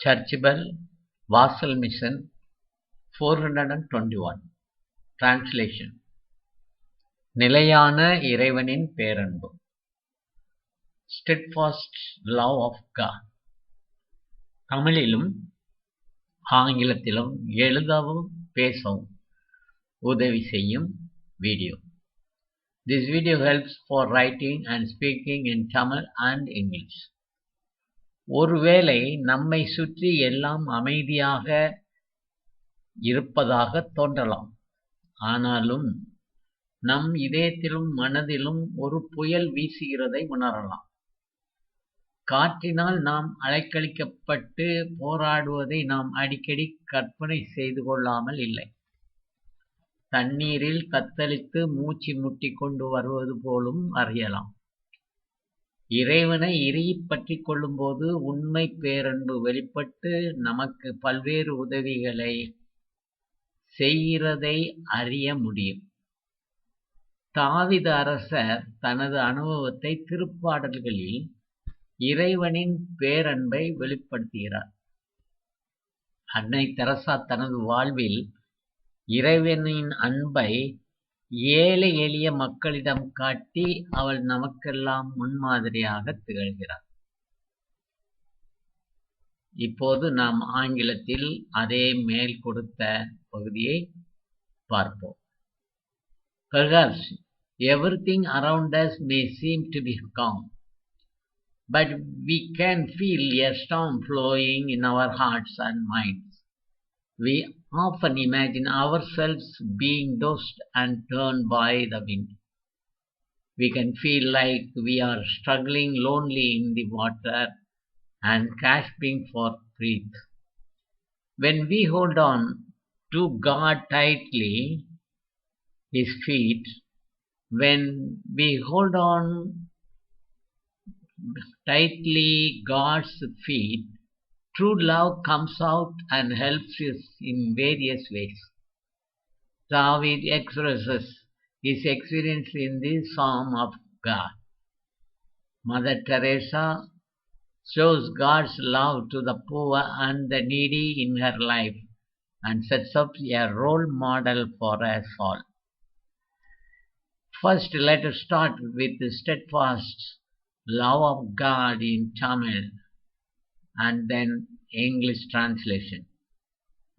Churchbell, Vassal Mission, 421. Translation. நிலையான இறைவனின் பேரன்பு. Steadfast love of God. தமிழிலும் ஆங்கிலத்திலும் எழுதவும் பேசவும் உதவி செய்யும் video. This video helps for writing and speaking in Tamil and English. ஒருவேளை நம்மை சுற்றி எல்லாம் அமைதியாக இருப்பதாக தோன்றலாம். ஆனாலும் நம் இதயத்திலும் மனதிலும் ஒரு புயல் வீசுகிறதை உணரலாம். காற்றினால் நாம் அலைக்கழிக்கப்பட்டு போராடுவதை நாம் அடிக்கடி கற்பனை செய்து கொள்ளாமல் இல்லை. தண்ணீரில் தத்தளித்து மூச்சு முட்டிக் கொண்டு வருவது போலும் அறியலாம். இறைவனை இறுகிப் பற்றிக் கொள்ளும்போது உண்மை பேரன்பு வெளிப்பட்டு நமக்கு பல்வேறு உதவிகளை செய்கிறதை அறிய முடியும். தாவீது அரசர் தனது அனுபவத்தை திருப்பாடல்களில் இறைவனின் பேரன்பை வெளிப்படுத்துகிறார். அன்னை தெரசா தனது வாழ்வில் இறைவனின் அன்பை ஏழை எளிய மக்களிடம் காட்டி அவள் நமக்கெல்லாம் முன்மாதிரியாக திகழ்கிறார். இப்போது நாம் ஆங்கிலத்தில் அதே மேல் கொடுத்த பகுதியை பார்ப்போம். Perhaps everything around us may seem to be calm, but we can feel a storm flowing in our hearts and minds. We often imagine ourselves being tossed and turned by the wind. We can feel like we are struggling lonely in the water and gasping for breath. When we hold on to God tightly, His feet, when we hold on tightly God's feet, true love comes out and helps us in various ways. David expresses his experience in the Psalm of God. Mother Teresa shows God's love to the poor and the needy in her life and sets up a role model for us all. First, let us start with the steadfast love of God in Tamil and then English translation.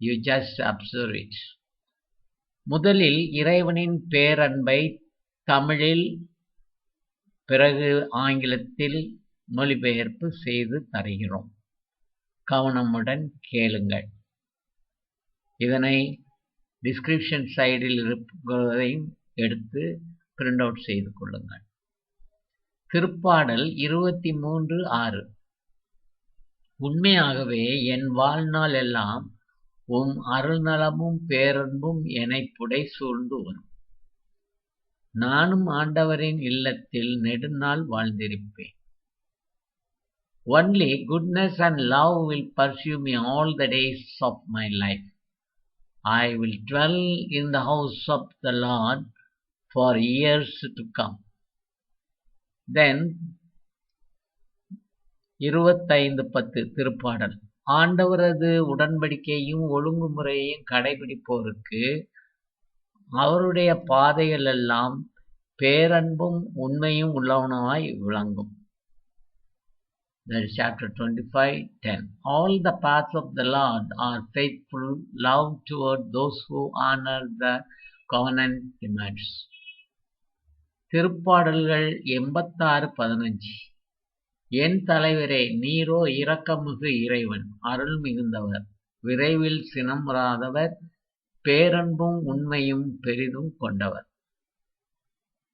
You just observe it. முதலில் இறைவனின் பேரன்பை தமிழில் பிறகு ஆங்கிலத்தில் மொழிபெயர்ப்பு செய்து தருகிறோம். கவனமுடன் கேளுங்கள். இதனை டிஸ்கிரிப்ஷன் சைடில் இருப்பதையும் எடுத்து பிரிண்ட் அவுட் செய்து கொள்ளுங்கள். திருப்பாடல் 23:6. உண்மையாகவே என் வாழ்நாள் எல்லாம் உம் அருள்நலமும் பேரன்பும் என்னைப் புடை சூழ்ந்து வரும். நானும் ஆண்டவரின் இல்லத்தில் நெடுநாள் வாழ்ந்திருப்பேன். Only goodness and love will pursue me all the days of my life. I will dwell in the house of the Lord for years to come. Then 25:10 திருப்பாடல். ஆண்டவரது உடன்படிக்கையும் ஒழுங்குமுறையையும் கடைபிடிப்போருக்கு அவருடைய பாதைகள் எல்லாம் பேரன்பும் உண்மையும் உள்ளவனாய் விளங்கும். That is chapter 25:10. All the paths of the Lord are faithful, love toward those who honor the covenant demands. திருப்பாடல்கள் 86:15. என் தலைவரே, நீரோ இரக்கமிகு இறைவன், அருள் மிகுந்தவர், விரைவில் சினமுறாதவர், பேரன்பும் உண்மையும் பெரிதும் கொண்டவர்.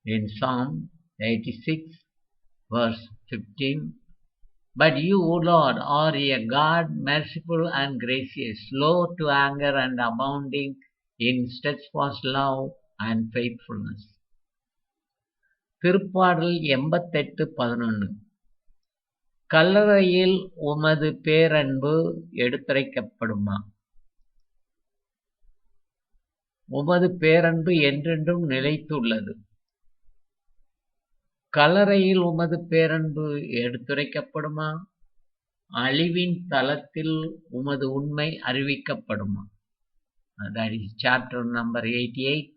In Psalm 86:15. But you, O Lord, are a God merciful and gracious, slow to anger and abounding in steadfast love and faithfulness. திருப்பாடல் 88:11. கல்லறையில் உமது பேரன்பு எடுத்துரைக்கப்படுமா? உமது பேரன்பு என்றென்றும் நிலைத்துள்ளது. கல்லறையில் உமது பேரன்பு எடுத்துரைக்கப்படுமா? அழிவின் தளத்தில் உமது உண்மை அறிவிக்கப்படுமா? That is chapter number 88,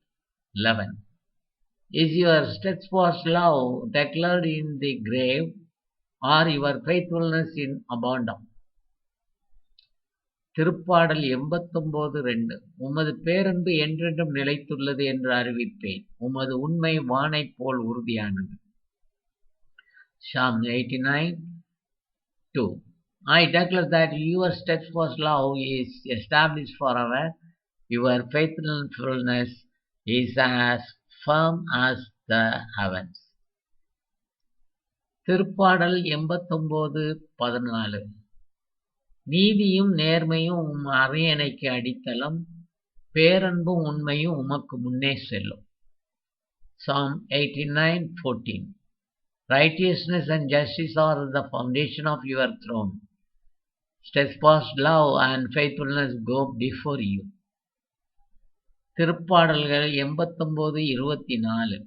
11. Is your steadfast love declared in the grave, or your faithfulness in abundance? திருப்பாடல் 89:2. உமது பேரன்பு என்றென்றும் நிலைத்துள்ளது என்று அறிவிப்பேன். உமது உண்மை வானைப் போல் உறுதியானது. Psalm 89:2. I declare that your steadfast love is established forever. Your faithfulness is as firm as the heavens. திருப்பாடல் 89:14. நீதியும் நேர்மையும் உம் அரியணைக்கு அடித்தளம், பேரன்பும் உண்மையும் உமக்கு முன்னே செல்லும். Psalm 89:14. Righteousness and justice are the foundation of your throne. Steadfast love and faithfulness go before you. திருப்பாடல்கள் 89:24.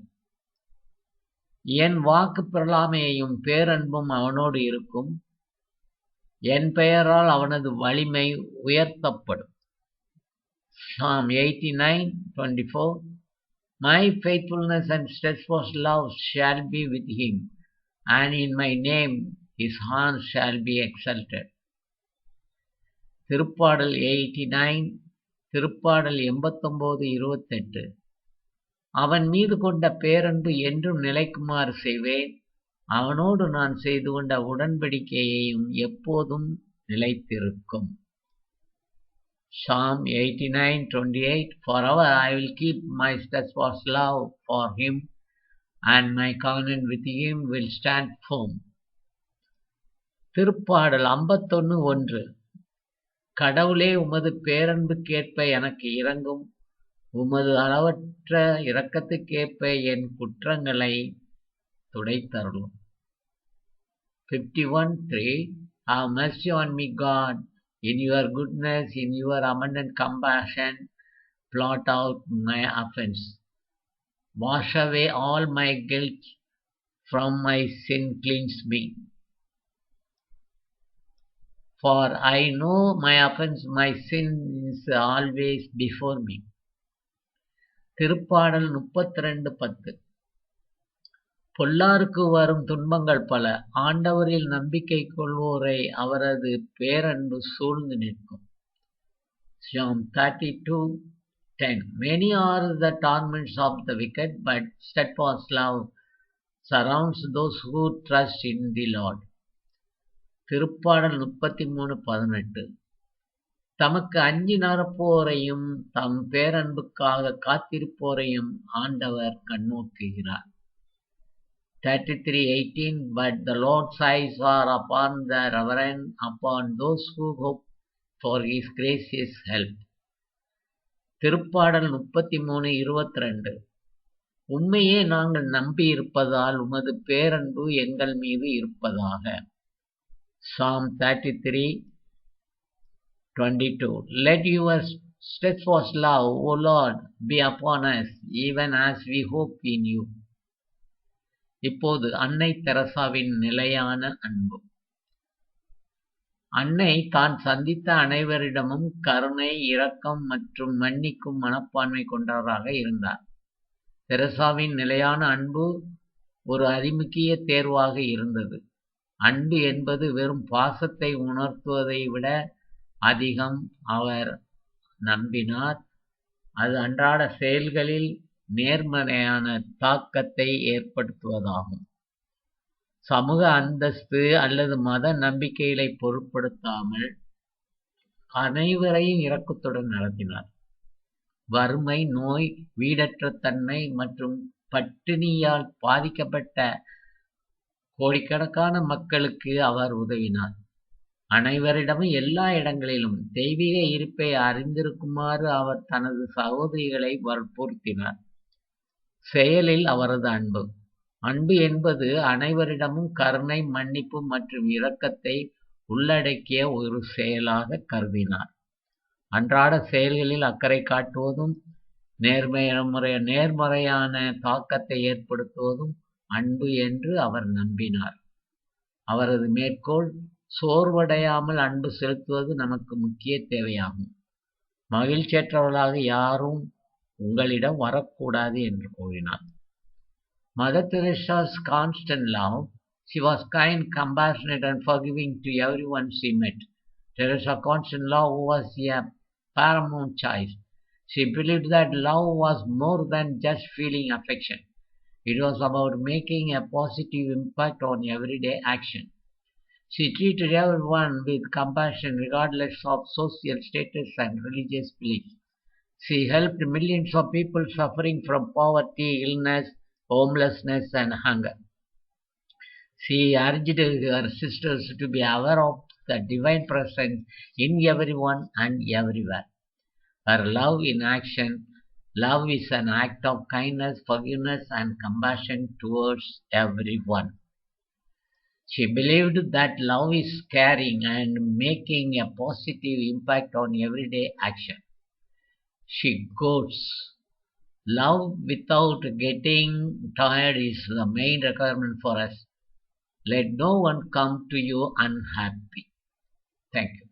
என் வாக்கு பிரலாமையும் பேரன்பும் அவனோடு இருக்கும். என் பெயரால் அவனது வலிமை உயர்த்தப்படும். Psalm 89:24. My faithfulness and steadfast love shall be with him, and in my name his horn shall be exalted. திருப்பாடல் 89:28. அவன் மீது கொண்ட பேரன்பு என்றும் நிலைக்குமாறு செய்வேன். அவனோடு நான் செய்து கொண்ட உடன்படிக்கையையும் எப்போதும் நிலைத்திருக்கும். Psalm 89:28. Forever I will keep my steadfast love for him, and my covenant with him will stand firm. திருப்பாடல் 51:1. கடவுளே, உமது பேரன்புக்கேற்ப எனக்கு இரங்கும். உமது அளவற்ற இரக்கத்துக்கேற்ப என் குற்றங்களை துடைத்தருளும். 51:3. Have mercy on me, God. In your goodness, in your abundant compassion, blot out my offense. Wash away all my guilt. From my sin cleanse me. For I know my offense, my sin is always before me. திருப்பாடல் 32:10. பொல்லாருக்கு வரும் துன்பங்கள் பல. ஆண்டவரில் நம்பிக்கை கொள்வோரை அவரது பேரன்பு சூழ்ந்து நிற்கும். Psalm 32:10. Many are the torments of the wicked, but steadfast love surrounds those who trust in the Lord. திருப்பாடல் 33:18. தமக்கு அஞ்சி நடப்போரையும் தம் பேரன்புக்காக காத்திருப்போரையும் ஆண்டவர் கண்ணோக்குகிறார். 33:18. But the Lord's eyes are upon the reverent, upon those who hope for his gracious help. திருப்பாடல் 33:22. உம்மையே நாங்கள் நம்பியிருப்பதால் உமது பேரன்பு எங்கள் மீது இருப்பதாக. Psalm 33:22. Let your steadfast love, O Lord, be upon us, even as we hope in you. இப்போது அன்னை தெரசாவின் நிலையான அன்பு. அன்னை தான் சந்தித்த அனைவரிடமும் கருணை, இரக்கம் மற்றும் மன்னிக்கும் மனப்பான்மை கொண்டவராக இருந்தார். தெரசாவின் நிலையான அன்பு ஒரு அதிமுக்கிய தேர்வாக இருந்தது. அன்பு என்பது வெறும் பாசத்தை உணர்த்துவதை விட அதிகம். அவர் நம்பினார் அது அன்றாட செயல்களில் நேர்மறையான தாக்கத்தை ஏற்படுத்துவதாகும். சமூக அந்தஸ்து அல்லது மத நம்பிக்கைகளை பொருட்படுத்தாமல் அனைவரையும் இரக்கத்துடன் நடத்தினார். வறுமை, நோய், வீடற்ற தன்மை மற்றும் பட்டினியால் பாதிக்கப்பட்ட கோடிக்கணக்கான மக்களுக்கு அவர் உதவினார். அனைவரிடமும் எல்லா இடங்களிலும் தெய்வீக இருப்பை அறிந்திருக்குமாறு அவர் தனது சகோதரிகளை வற்புறுத்தினார். செயலில் அவரது அன்பு. அன்பு என்பது அனைவரிடமும் கருணை, மன்னிப்பு மற்றும் இரக்கத்தை உள்ளடக்கிய ஒரு செயலாக கருதினார். அன்றாட செயல்களில் அக்கறை காட்டுவதும் நேர்மறையான தாக்கத்தை ஏற்படுத்துவதும் அன்பு என்று அவர் நம்பினார். அவரது மேற்கோள், சோர்வடையாமல் அன்பு செலுத்துவது நமக்கு முக்கிய தேவையாகும். மகிழ்ச்சியற்றவர்களாக யாரும் உங்களிடம் வரக்கூடாது என்று கூறினார். Mother Teresa's constant love. She was kind, compassionate, and forgiving to everyone she met. Teresa's constant love was a paramount choice. She believed that love was more than just feeling affection. It was about making a positive impact on everyday action. She treated everyone with compassion regardless of social status and religious beliefs. She helped millions of people suffering from poverty, illness, homelessness, and hunger. She urged her sisters to be aware of the divine presence in everyone and everywhere. Her love in action. Love is an act of kindness, forgiveness, and compassion towards everyone. She believed that love is caring and making a positive impact on everyday action. She quotes, "Love without getting tired is the main requirement for us. Let no one come to you unhappy." Thank you.